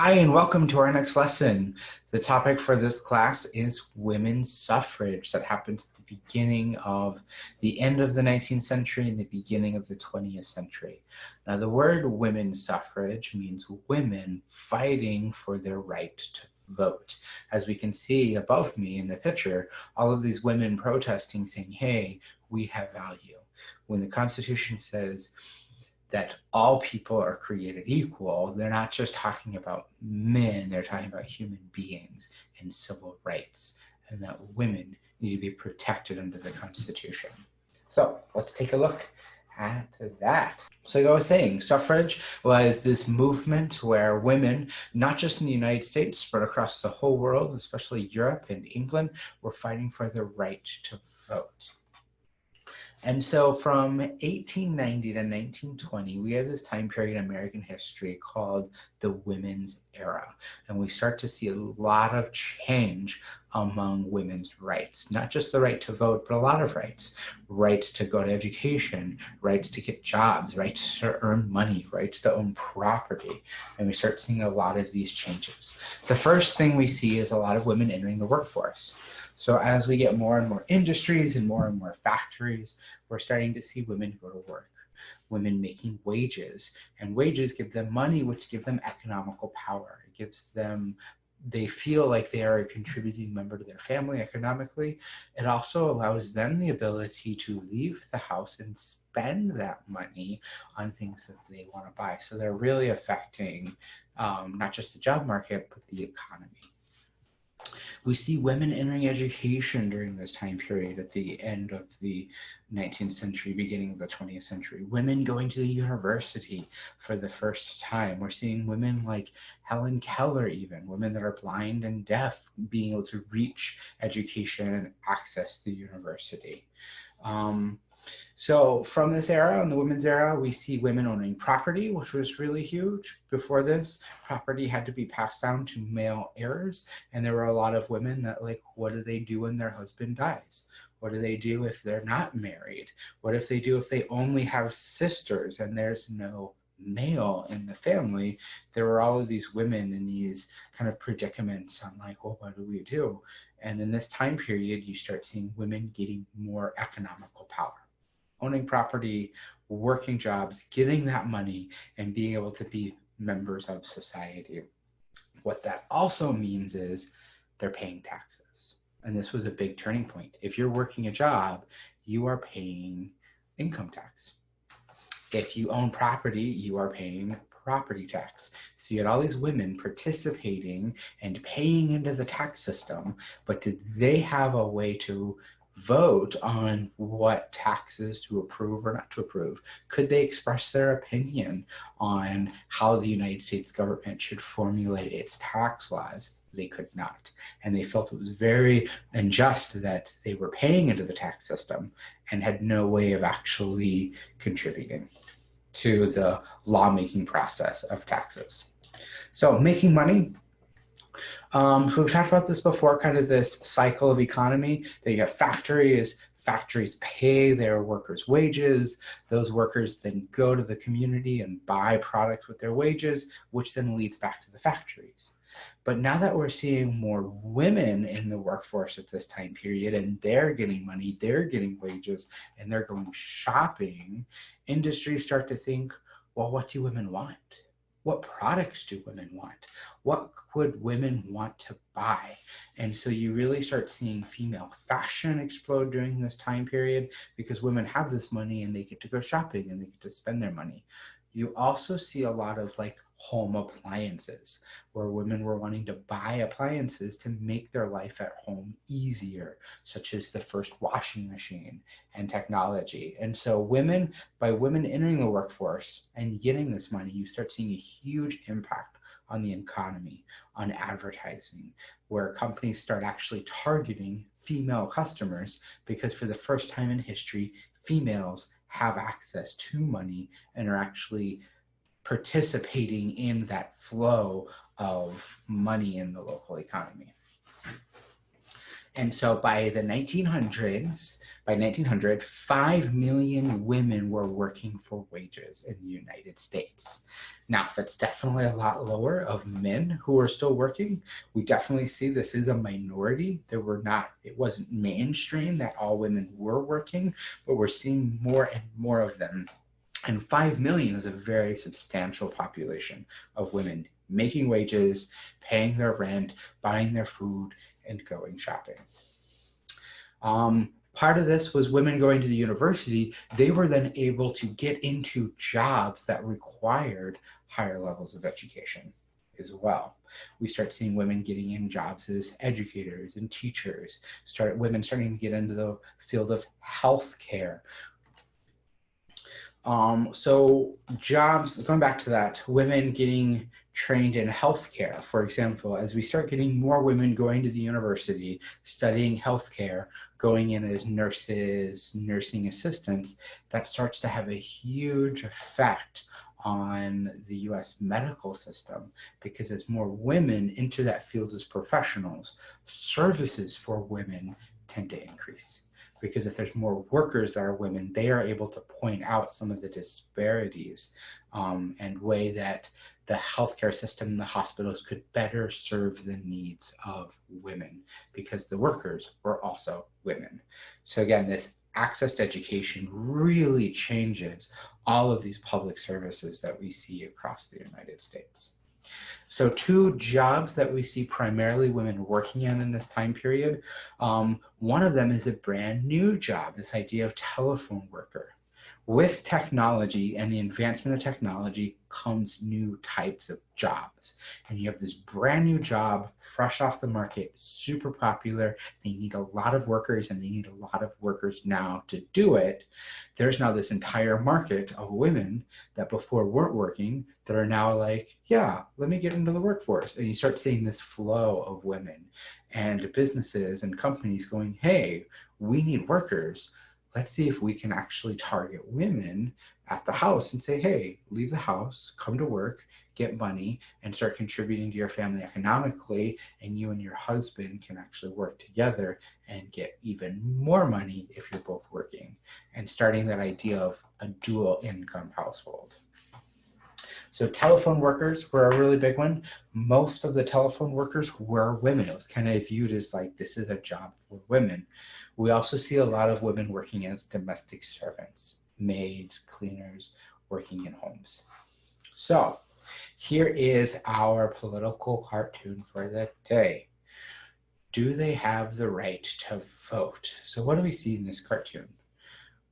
Hi, and welcome to our next lesson. The topic for this class is women's suffrage. That happens at the beginning of the end of the 19th century and the beginning of the 20th century. Now, the word women's suffrage means women fighting for their right to vote. As we can see above me in the picture, all of these women protesting saying, hey, we have value. When the Constitution says that all people are created equal, they're not just talking about men, they're talking about human beings and civil rights, and that women need to be protected under the Constitution. So let's take a look at that. So like I was saying, suffrage was this movement where women, not just in the United States, but across the whole world, especially Europe and England, were fighting for the right to vote. And so from 1890 to 1920, we have this time period in American history called the Women's Era. And we start to see a lot of change among women's rights, not just the right to vote, but a lot of rights. Rights to go to education, rights to get jobs, rights to earn money, rights to own property. And we start seeing a lot of these changes. The first thing we see is a lot of women entering the workforce. So as we get more and more industries and more factories, we're starting to see women go to work, women making wages, and wages give them money, which give them economical power. It gives them, they feel like they are a contributing member to their family economically. It also allows them the ability to leave the house and spend that money on things that they want to buy. So they're really affecting not just the job market, but the economy. We see women entering education during this time period at the end of the 19th century, beginning of the 20th century. Women going to the university for the first time. We're seeing women like Helen Keller, even women that are blind and deaf, being able to reach education and access the university. So from this era, in the women's era, we see women owning property, which was really huge. Before this, property had to be passed down to male heirs. And there were a lot of women that like, what do they do when their husband dies? What do they do if they're not married? What if they do if they only have sisters and there's no male in the family? There were all of these women in these kind of predicaments on like, well, what do we do? And in this time period, you start seeing women getting more economical power, owning property, working jobs, getting that money, and being able to be members of society. What that also means is they're paying taxes. And this was a big turning point. If you're working a job, you are paying income tax. If you own property, you are paying property tax. So you had all these women participating and paying into the tax system, but did they have a way to vote on what taxes to approve or not to approve? Could they express their opinion on how the United States government should formulate its tax laws? They could not. And they felt it was very unjust that they were paying into the tax system and had no way of actually contributing to the lawmaking process of taxes. So making money. So we've talked about this before, kind of this cycle of economy. That you have factories pay their workers' wages. Those workers then go to the community and buy products with their wages, which then leads back to the factories. But now that we're seeing more women in the workforce at this time period, and they're getting money, they're getting wages, and they're going shopping, industries start to think, well, what do women want? What products do women want? What would women want to buy? And so you really start seeing female fashion explode during this time period because women have this money and they get to go shopping and they get to spend their money. You also see a lot of like home appliances where women were wanting to buy appliances to make their life at home easier, such as the first washing machine and technology. And so by women entering the workforce and getting this money, you start seeing a huge impact on the economy, on advertising, where companies start actually targeting female customers because for the first time in history, females have access to money and are actually participating in that flow of money in the local economy. And so by the 1900s, by 1900, 5 million women were working for wages in the United States. Now, that's definitely a lot lower of men who are still working. We definitely see this is a minority. It wasn't mainstream that all women were working, but we're seeing more and more of them. And 5 million is a very substantial population of women making wages, paying their rent, buying their food, and going shopping. Part of this was women going to the university. They were then able to get into jobs that required higher levels of education as well. We start seeing women getting in jobs as educators and teachers, women starting to get into the field of healthcare. So jobs, going back to that, women getting trained in healthcare, for example, as we start getting more women going to the university, studying healthcare, going in as nurses, nursing assistants, that starts to have a huge effect on the US medical system, because as more women enter that field as professionals, services for women tend to increase. Because if there's more workers that are women, they are able to point out some of the disparities and way that the healthcare system and the hospitals could better serve the needs of women, because the workers were also women. So again, this access to education really changes all of these public services that we see across the United States. So 2 jobs that we see primarily women working in this time period. One of them is a brand new job, this idea of telephone worker. With technology and the advancement of technology comes new types of jobs. And you have this brand new job, fresh off the market, super popular. They need a lot of workers, and they need a lot of workers now to do it. There's now this entire market of women that before weren't working that are now like, yeah, let me get into the workforce. And you start seeing this flow of women and businesses and companies going, hey, we need workers. Let's see if we can actually target women at the house and say, hey, leave the house, come to work, get money, and start contributing to your family economically, and you and your husband can actually work together and get even more money if you're both working, and starting that idea of a dual income household. So telephone workers were a really big one. Most of the telephone workers were women. It was kind of viewed as like, this is a job for women. We also see a lot of women working as domestic servants, maids, cleaners, working in homes. So here is our political cartoon for the day. Do they have the right to vote? So what do we see in this cartoon?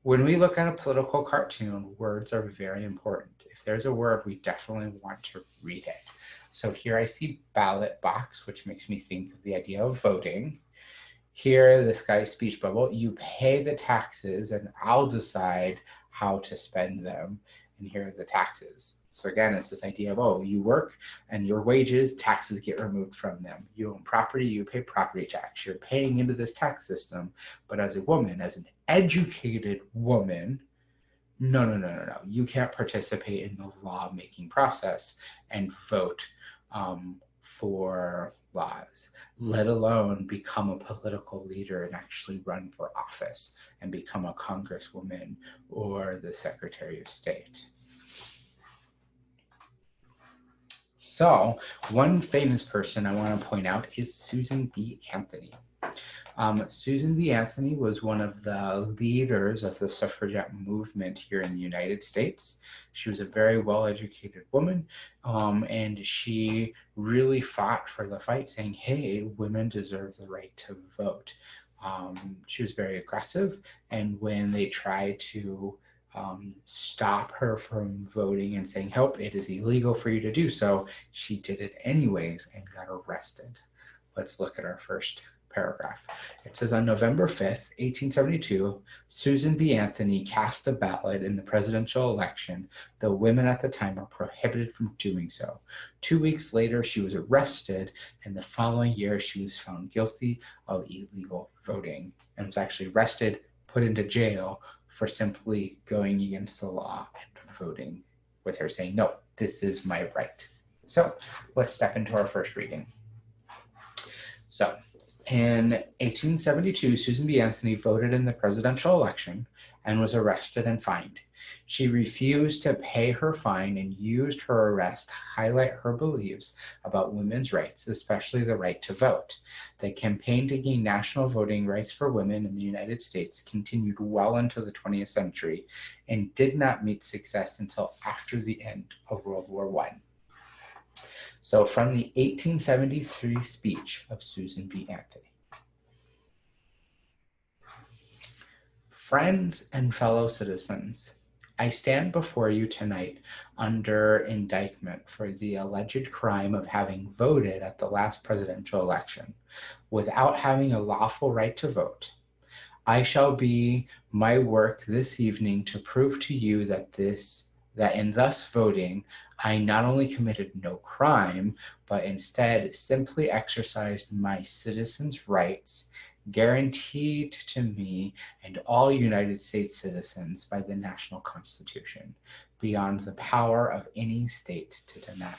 When we look at a political cartoon, words are very important. If there's a word, we definitely want to read it. So here I see ballot box, which makes me think of the idea of voting. Here, this guy's speech bubble, you pay the taxes and I'll decide how to spend them. And here are the taxes. So again, it's this idea of, oh, you work and your wages, taxes get removed from them. You own property, you pay property tax. You're paying into this tax system. But as a woman, as an educated woman, no. You can't participate in the lawmaking process and vote for laws, let alone become a political leader and actually run for office and become a congresswoman or the Secretary of State. So one famous person I want to point out is Susan B. Anthony. Susan B. Anthony was one of the leaders of the suffragette movement here in the United States. She was a very well-educated woman, and she really fought for the fight, saying, hey, women deserve the right to vote. She was very aggressive, and when they tried to stop her from voting and saying, help, it is illegal for you to do so, she did it anyways and got arrested. Let's look at our first paragraph. It says, on November 5th, 1872, Susan B. Anthony cast a ballot in the presidential election, though women at the time were prohibited from doing so. 2 weeks later, she was arrested, and the following year, she was found guilty of illegal voting and was actually arrested, put into jail for simply going against the law and voting, with her saying, no, this is my right. So let's step into our first reading. So In 1872, Susan B. Anthony voted in the presidential election and was arrested and fined. She refused to pay her fine and used her arrest to highlight her beliefs about women's rights, especially the right to vote. The campaign to gain national voting rights for women in the United States continued well into the 20th century and did not meet success until after the end of World War I. So from the 1873 speech of Susan B. Anthony. Friends and fellow citizens, I stand before you tonight under indictment for the alleged crime of having voted at the last presidential election without having a lawful right to vote. I shall be my work this evening to prove to you that in thus voting, I not only committed no crime, but instead simply exercised my citizens' rights guaranteed to me and all United States citizens by the national Constitution, beyond the power of any state to deny.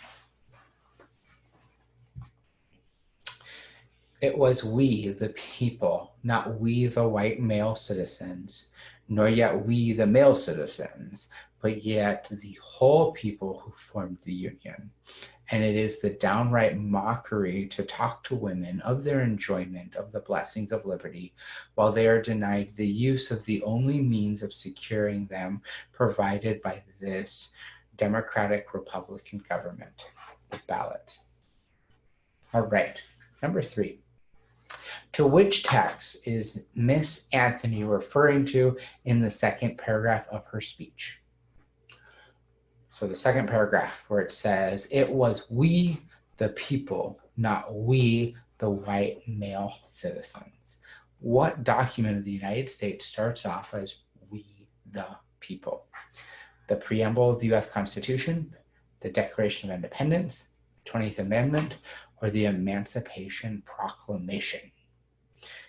It was we, the people, not we, the white male citizens, nor yet we, the male citizens, but yet the whole people who formed the Union. And it is the downright mockery to talk to women of their enjoyment of the blessings of liberty while they are denied the use of the only means of securing them provided by this democratic Republican government, the ballot. All right, number 3. To which text is Miss Anthony referring to in the second paragraph of her speech? So the second paragraph where it says, it was we, the people, not we, the white male citizens. What document of the United States starts off as we, the people? The preamble of the U.S. Constitution, the Declaration of Independence, the 20th Amendment, or the Emancipation Proclamation?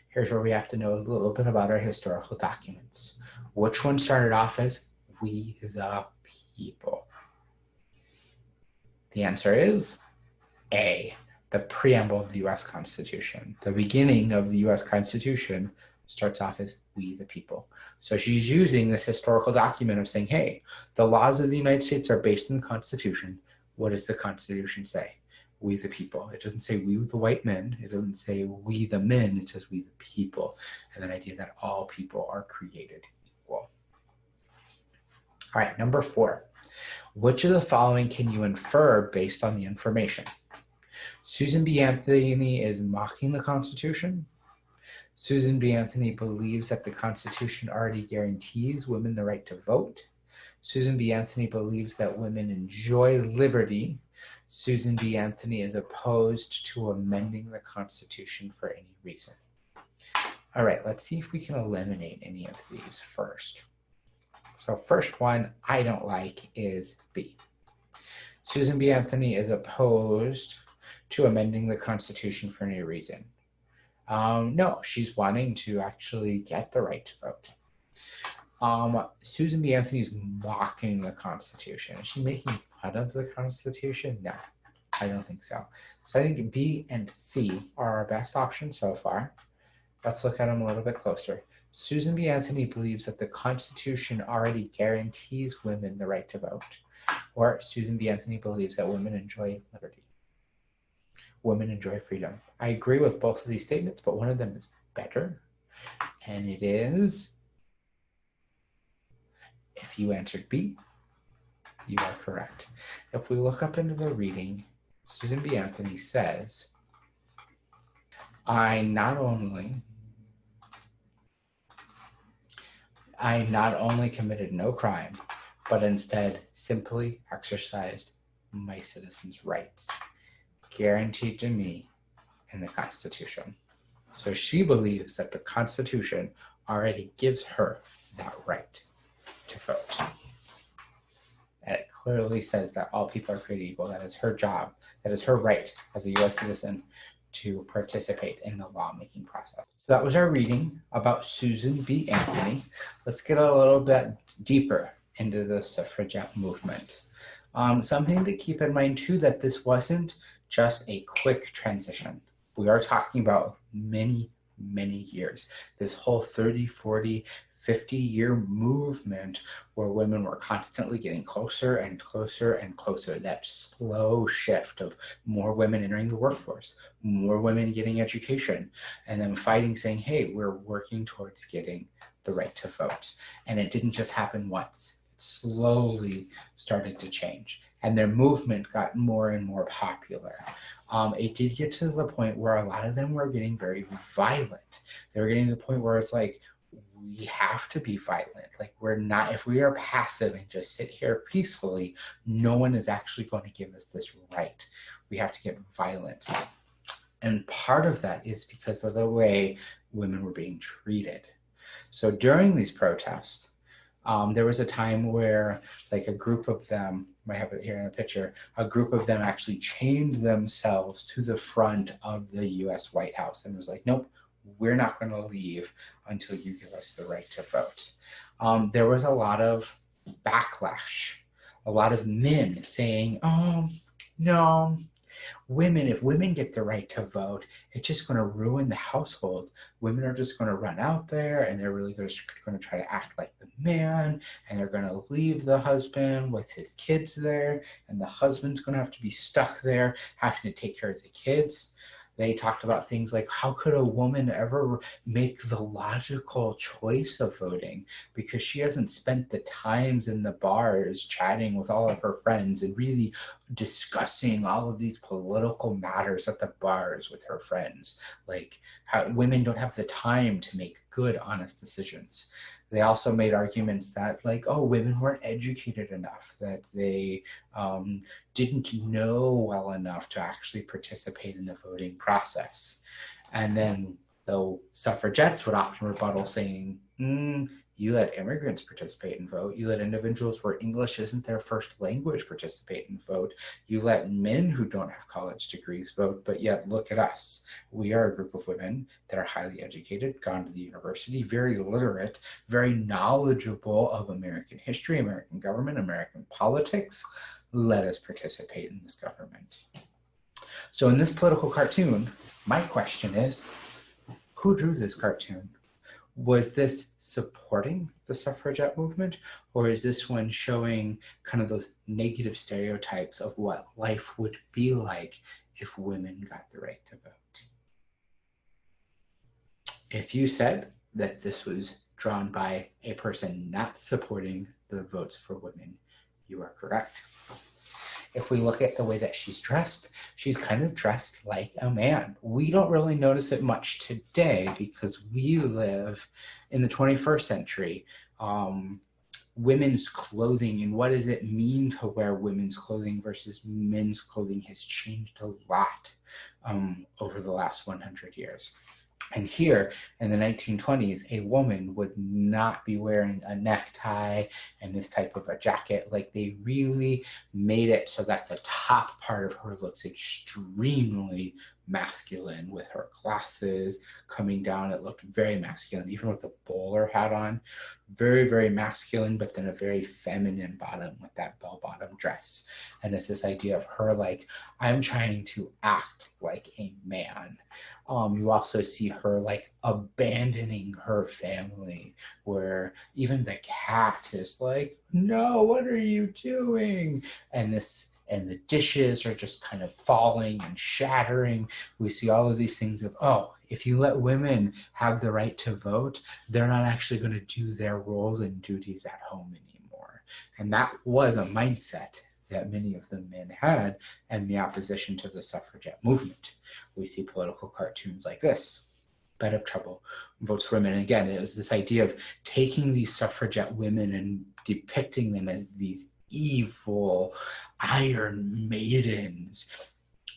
Here's where we have to know a little bit about our historical documents. Which one started off as we, the people? The answer is A, the preamble of the U.S. Constitution. The beginning of the U.S. Constitution starts off as we, the people. So she's using this historical document of saying, hey, the laws of the United States are based in the Constitution. What does the Constitution say? We, the people. It doesn't say we, the white men. It doesn't say we, the men. It says we, the people. And that idea that all people are created equal. All right, number 4. Which of the following can you infer based on the information? Susan B. Anthony is mocking the Constitution. Susan B. Anthony believes that the Constitution already guarantees women the right to vote. Susan B. Anthony believes that women enjoy liberty. Susan B. Anthony is opposed to amending the Constitution for any reason. All right, let's see if we can eliminate any of these first. So first one I don't like is B. Susan B. Anthony is opposed to amending the Constitution for any reason. No, she's wanting to actually get the right to vote. Susan B. Anthony is mocking the Constitution. Is she making fun of the Constitution? No, I don't think so. So I think B and C are our best options so far. Let's look at them a little bit closer. Susan B. Anthony believes that the Constitution already guarantees women the right to vote. Or Susan B. Anthony believes that women enjoy liberty. Women enjoy freedom. I agree with both of these statements, but one of them is better. And it is, if you answered B, you are correct. If we look up into the reading, Susan B. Anthony says, I not only committed no crime, but instead simply exercised my citizens' rights, guaranteed to me in the Constitution. So she believes that the Constitution already gives her that right to vote. And it clearly says that all people are created equal. That is her job. That is her right as a U.S. citizen to participate in the lawmaking process. So that was our reading about Susan B. Anthony. Let's get a little bit deeper into the suffragette movement. Something to keep in mind too, that this wasn't just a quick transition. We are talking about many, many years. This whole 30, 40, 50-year movement where women were constantly getting closer and closer and closer. That slow shift of more women entering the workforce, more women getting education, and then fighting, saying, hey, we're working towards getting the right to vote. And it didn't just happen once. It slowly started to change. And their movement got more and more popular. It did get to the point where a lot of them were getting very violent. They were getting to the point where it's like, we have to be violent. Like, we're not, if we are passive and just sit here peacefully, no one is actually going to give us this right. We have to get violent. And part of that is because of the way women were being treated. So during these protests, there was a time where like a group of them, I have it here in the picture, a group of them actually chained themselves to the front of the US White House and was like, nope, we're not going to leave until you give us the right to vote. There was a lot of backlash, a lot of men saying, oh, no, women, if women get the right to vote, it's just going to ruin the household. Women are just going to run out there and they're really going to try to act like the man, and they're going to leave the husband with his kids there, and the husband's going to have to be stuck there having to take care of the kids. They talked about things like, how could a woman ever make the logical choice of voting because she hasn't spent the times in the bars chatting with all of her friends and really discussing all of these political matters at the bars with her friends. Like, how women don't have the time to make good, honest decisions. They also made arguments that, like, oh, women weren't educated enough, that they didn't know well enough to actually participate in the voting process. And then the suffragettes would often rebuttal saying, you let immigrants participate and vote. You let individuals where English isn't their first language participate and vote. You let men who don't have college degrees vote, but yet look at us. We are a group of women that are highly educated, gone to the university, very literate, very knowledgeable of American history, American government, American politics. Let us participate in this government. So in this political cartoon, my question is, who drew this cartoon? Was this supporting the suffragette movement, or is this one showing kind of those negative stereotypes of what life would be like if women got the right to vote? If you said that this was drawn by a person not supporting the votes for women, you are correct. If we look at the way that she's dressed, she's kind of dressed like a man. We don't really notice it much today because we live in the 21st century. Women's clothing and what does it mean to wear women's clothing versus men's clothing has changed a lot over the last 100 years. And here in the 1920s, a woman would not be wearing a necktie and this type of a jacket. Like, they really made it so that the top part of her looks extremely masculine with her glasses coming down. It looked very masculine, even with the bowler hat on. Very, very masculine, but then a very feminine bottom with that bell-bottom dress. And it's this idea of her like, I'm trying to act like a man. You also see her like abandoning her family, where even the cat is like, no, what are you doing? And the dishes are just kind of falling and shattering. We see all of these things of, oh, if you let women have the right to vote, they're not actually going to do their roles and duties at home anymore. And that was a mindset that many of the men had and the opposition to the suffragette movement. We see political cartoons like this, Bed of Trouble, Votes for Women. And again, it was this idea of taking these suffragette women and depicting them as these evil iron maidens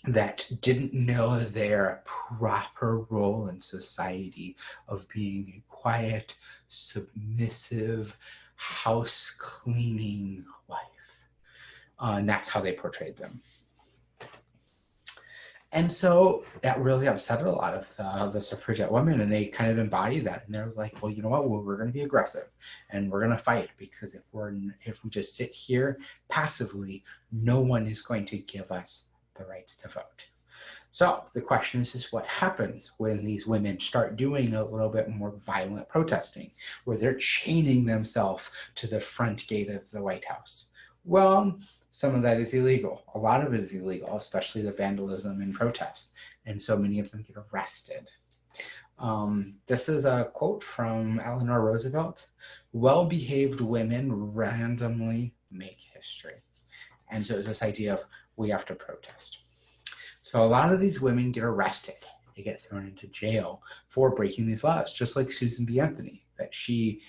that didn't know their proper role in society of being a quiet, submissive, house cleaning wife. And that's how they portrayed them. And so that really upset a lot of the suffragette women, and they kind of embodied that. And they're like, well, you know what? Well, we're going to be aggressive and we're going to fight, because if we just sit here passively, no one is going to give us the rights to vote. So the question is what happens when these women start doing a little bit more violent protesting, where they're chaining themselves to the front gate of the White House? Well, some of that is illegal. A lot of it is illegal, especially the vandalism and protest. And so many of them get arrested. This is a quote from Eleanor Roosevelt: "Well-behaved women randomly make history." And so it's this idea of we have to protest. So a lot of these women get arrested. They get thrown into jail for breaking these laws, just like Susan B. Anthony, that she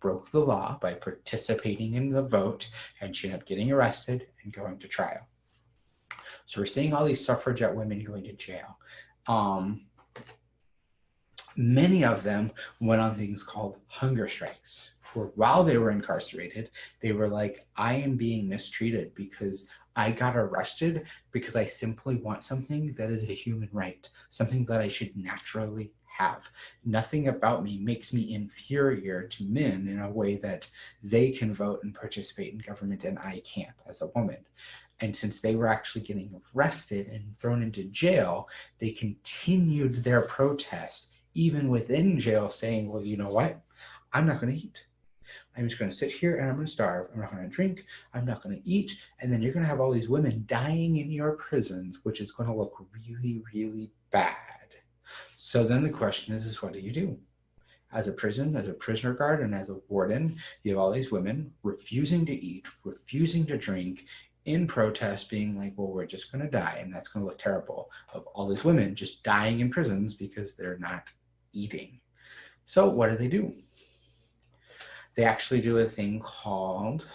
broke the law by participating in the vote, and she ended up getting arrested and going to trial. So we're seeing all these suffragette women going to jail. Many of them went on things called hunger strikes, where while they were incarcerated, they were like, I am being mistreated because I got arrested because I simply want something that is a human right, something that I should naturally have. Nothing about me makes me inferior to men in a way that they can vote and participate in government and I can't as a woman. And since they were actually getting arrested and thrown into jail, they continued their protest even within jail, saying, well, you know what? I'm not going to eat. I'm just going to sit here and I'm going to starve. I'm not going to drink. I'm not going to eat. And then you're going to have all these women dying in your prisons, which is going to look really, really bad. So then the question is what do you do? As a prisoner guard and as a warden, you have all these women refusing to eat, refusing to drink, in protest, being like, well, we're just going to die. And that's going to look terrible, of all these women just dying in prisons because they're not eating. So what do? They actually do a thing called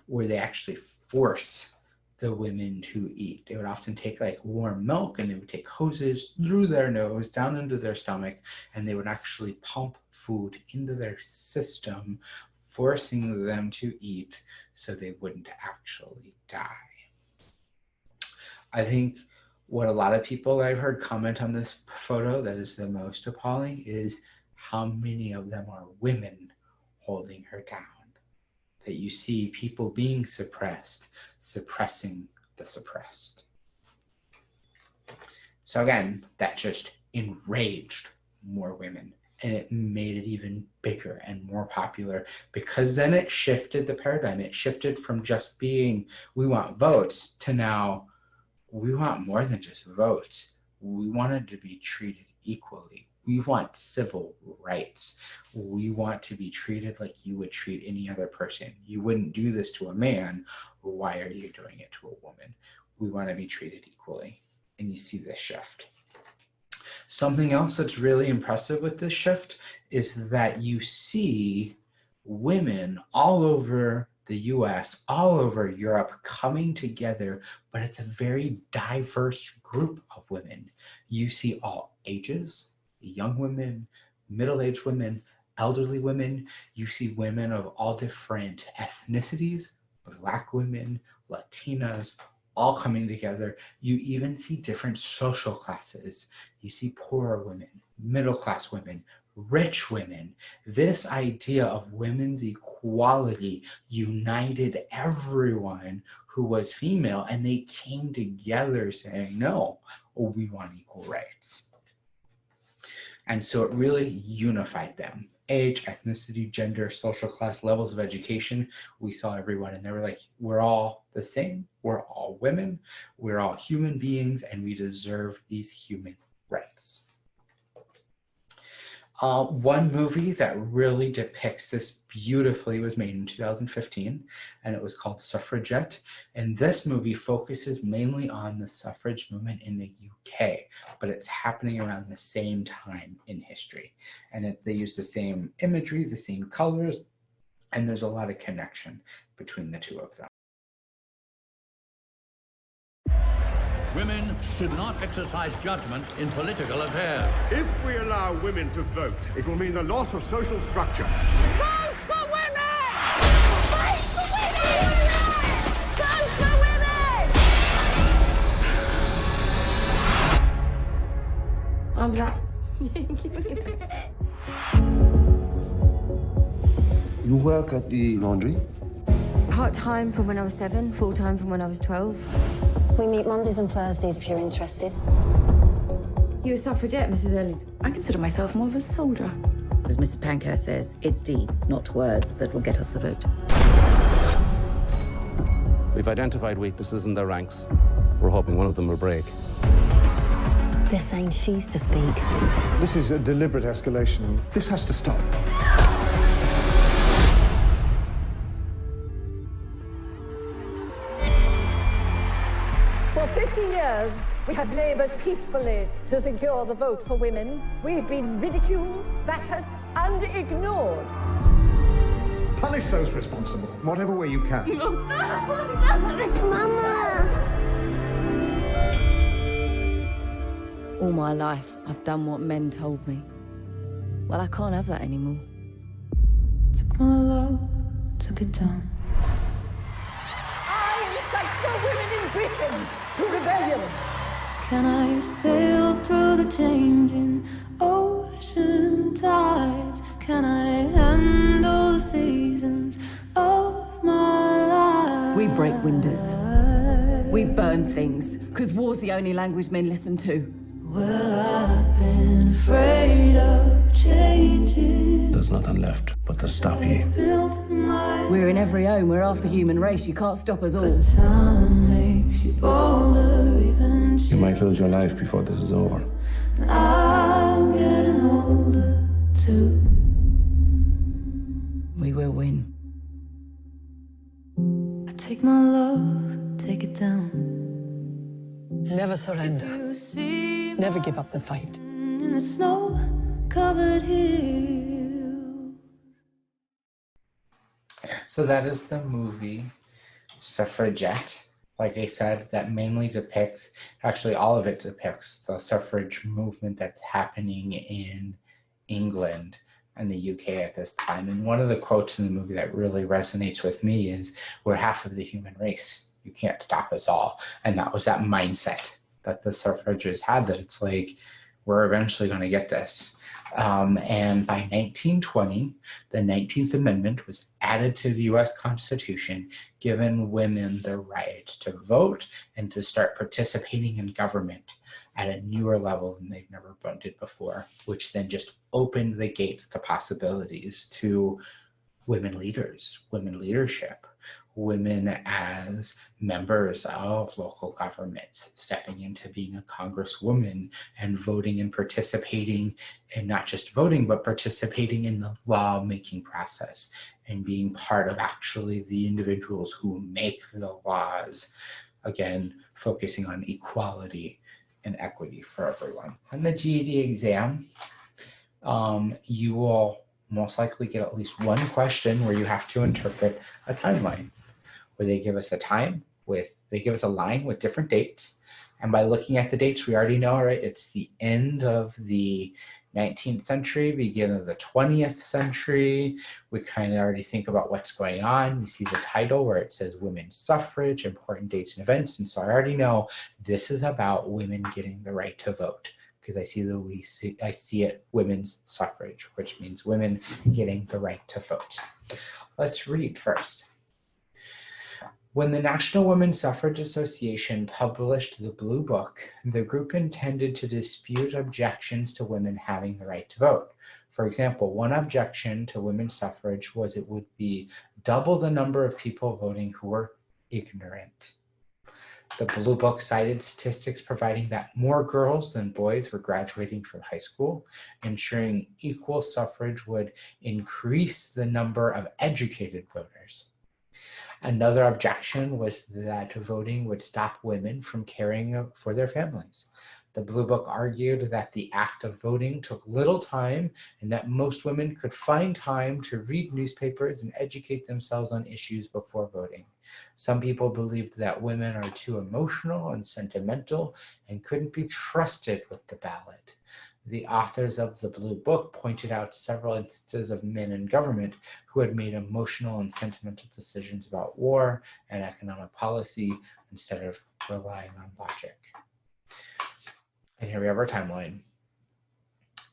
where they actually force the women to eat. They would often take like warm milk and they would take hoses through their nose, down into their stomach, and they would actually pump food into their system, forcing them to eat so they wouldn't actually die. I think what a lot of people I've heard comment on this photo that is the most appalling is how many of them are women holding her down. That you see people being suppressed, suppressing the suppressed. So again, that just enraged more women, and it made it even bigger and more popular, because then it shifted the paradigm. It shifted from just being, we want votes, to now, we want more than just votes. We wanted to be treated equally. We want civil rights. We want to be treated like you would treat any other person. You wouldn't do this to a man. Why are you doing it to a woman? We want to be treated equally. And you see this shift. Something else that's really impressive with this shift is that you see women all over the US, all over Europe coming together, but it's a very diverse group of women. You see all ages, young women, middle-aged women, elderly women. You see women of all different ethnicities, Black women, Latinas, all coming together. You even see different social classes. You see poorer women, middle-class women, rich women. This idea of women's equality united everyone who was female, and they came together saying, no, we want equal rights. And so it really unified them. Age, ethnicity, gender, social class, levels of education. We saw everyone and they were like, we're all the same. We're all women. We're all human beings and we deserve these human rights. One movie that really depicts this beautifully was made in 2015, and it was called Suffragette. And this movie focuses mainly on the suffrage movement in the UK, but it's happening around the same time in history. And they use the same imagery, the same colors, and there's a lot of connection between the two of them. Women should not exercise judgment in political affairs. If we allow women to vote, it will mean the loss of social structure. Vote for women! Fight for women! Vote for women! Arms up. Keep looking. You work at the laundry? Part-time from when I was 7, full-time from when I was 12. We meet Mondays and Thursdays if you're interested. You a suffragette, Mrs. Elliot? I consider myself more of a soldier. As Mrs. Pankhurst says, it's deeds, not words, that will get us the vote. We've identified weaknesses in their ranks. We're hoping one of them will break. They're saying she's to speak. This is a deliberate escalation. This has to stop. For 50 years, we have labored peacefully to secure the vote for women. We've been ridiculed, battered, and ignored. Punish those responsible, whatever way you can. Mama! All my life, I've done what men told me. Well, I can't have that anymore. Took my love, took it down. I incite the women in Britain to rebellion. Can I sail through the changing ocean tides? Can I handle the seasons of my life? We break windows. We burn things, because war's the only language men listen to. Well, I've been afraid of changes. There's nothing left but to stop you. Built my We're in every home, we're half the human race, you can't stop us all. time makes you bolder, even You might lose your life before this is over. I'm getting older too. We will win. I take my love, take it down. Never surrender. You see Never give up the fight. in the snow-covered hills. So that is the movie Suffragette. Like I said, that mainly depicts, actually all of it depicts the suffrage movement that's happening in England and the UK at this time. And one of the quotes in the movie that really resonates with me is, "We're half of the human race. You can't stop us all." And that was that mindset that the suffragists had, that it's like, we're eventually going to get this. And by 1920, the 19th Amendment was added to the US Constitution, giving women the right to vote and to start participating in government at a newer level than they've never did before, which then just opened the gates to possibilities to women leaders, women leadership, women as members of local governments, stepping into being a congresswoman and voting and participating, and not just voting, but participating in the lawmaking process and being part of actually the individuals who make the laws. Again, focusing on equality and equity for everyone. On the GED exam, you will most likely get at least one question where you have to interpret a timeline, where they give us a they give us a line with different dates. And by looking at the dates, we already know, right, it's the end of the 19th century, beginning of the 20th century. We kind of already think about what's going on. We see the title where it says women's suffrage, important dates and events. And so I already know this is about women getting the right to vote, because I see it women's suffrage, which means women getting the right to vote. Let's read first. When the National Women's Suffrage Association published the Blue Book, the group intended to dispute objections to women having the right to vote. For example, one objection to women's suffrage was it would be double the number of people voting who were ignorant. The Blue Book cited statistics providing that more girls than boys were graduating from high school. Ensuring equal suffrage would increase the number of educated voters. Another objection was that voting would stop women from caring for their families. The Blue Book argued that the act of voting took little time and that most women could find time to read newspapers and educate themselves on issues before voting. Some people believed that women are too emotional and sentimental and couldn't be trusted with the ballot. The authors of the Blue Book pointed out several instances of men in government who had made emotional and sentimental decisions about war and economic policy instead of relying on logic. And here we have our timeline.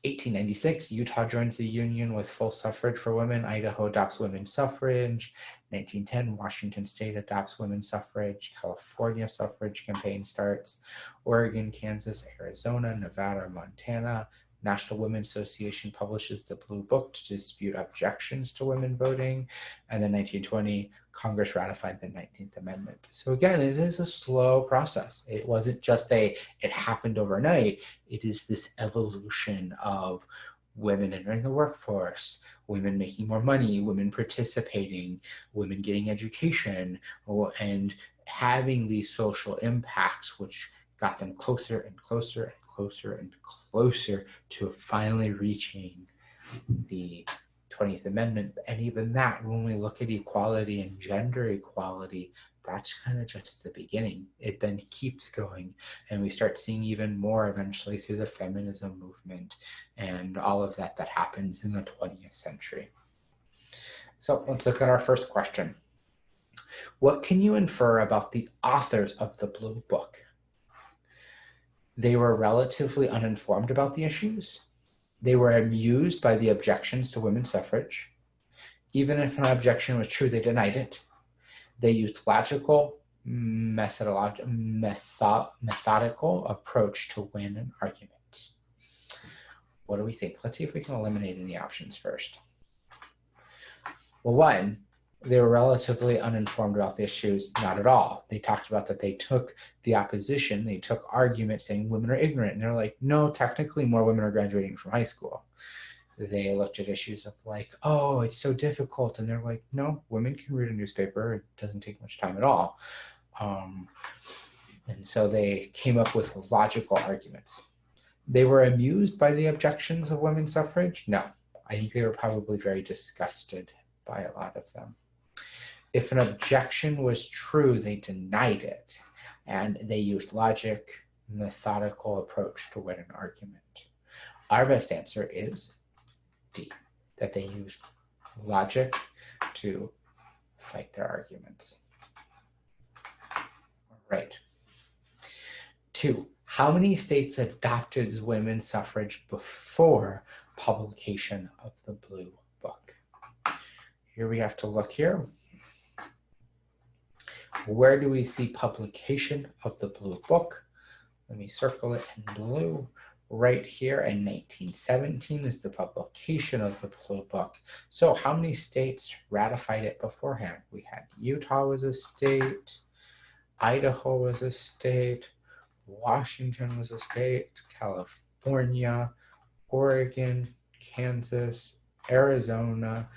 1896, Utah joins the Union with full suffrage for women. Idaho adopts women's suffrage. 1910, Washington State adopts women's suffrage. California suffrage campaign starts. Oregon, Kansas, Arizona, Nevada, Montana. National Women's Association publishes the Blue Book to dispute objections to women voting. And then 1920, Congress ratified the 19th Amendment. So again, it is a slow process. It wasn't just it happened overnight. It is this evolution of women entering the workforce, women making more money, women participating, women getting education, and having these social impacts, which got them closer and closer and closer and closer to finally reaching the 20th Amendment. And even that, when we look at equality and gender equality, that's kind of just the beginning. It then keeps going, and we start seeing even more eventually through the feminism movement and all of that happens in the 20th century. So let's look at our first question. What can you infer about the authors of the Blue Book? They were relatively uninformed about the issues. They were amused by the objections to women's suffrage. Even if an objection was true, they denied it. They used logical, methodical approach to win an argument. What do we think? Let's see if we can eliminate any options first. Well, one, they were relatively uninformed about the issues. Not at all. They talked about that they took the opposition, they took arguments saying women are ignorant. And they're like, no, technically more women are graduating from high school. They looked at issues of like, oh, it's so difficult. And they're like, no, women can read a newspaper. It doesn't take much time at all. And so they came up with logical arguments. They were amused by the objections of women's suffrage? No, I think they were probably very disgusted by a lot of them. If an objection was true, they denied it, and they used logic, methodical approach to win an argument. Our best answer is D, that they used logic to fight their arguments. All right. 2, how many states adopted women's suffrage before publication of the Blue Book? Here we have to look here. Where do we see publication of the Blue Book? Let me circle it in blue. Right here in 1917 is the publication of the Blue Book. So how many states ratified it beforehand? We had Utah was a state, Idaho was a state, Washington was a state, California, Oregon, Kansas, Arizona,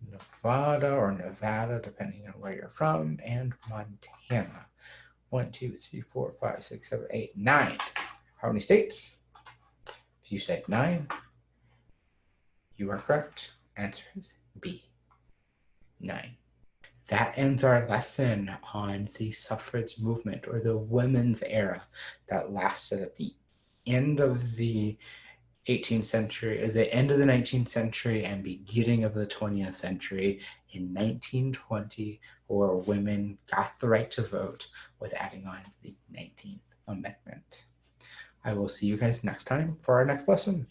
Nevada, depending on where you're from, and Montana. 1, 2, 3, 4, 5, 6, 7, 8, 9. How many states? If you said 9, you are correct. Answer is B, 9. That ends our lesson on the suffrage movement, or the women's era, that lasted at the end of the 18th century, or the end of the 19th century and beginning of the 20th century in 1920, where women got the right to vote with adding on the 19th Amendment. I will see you guys next time for our next lesson.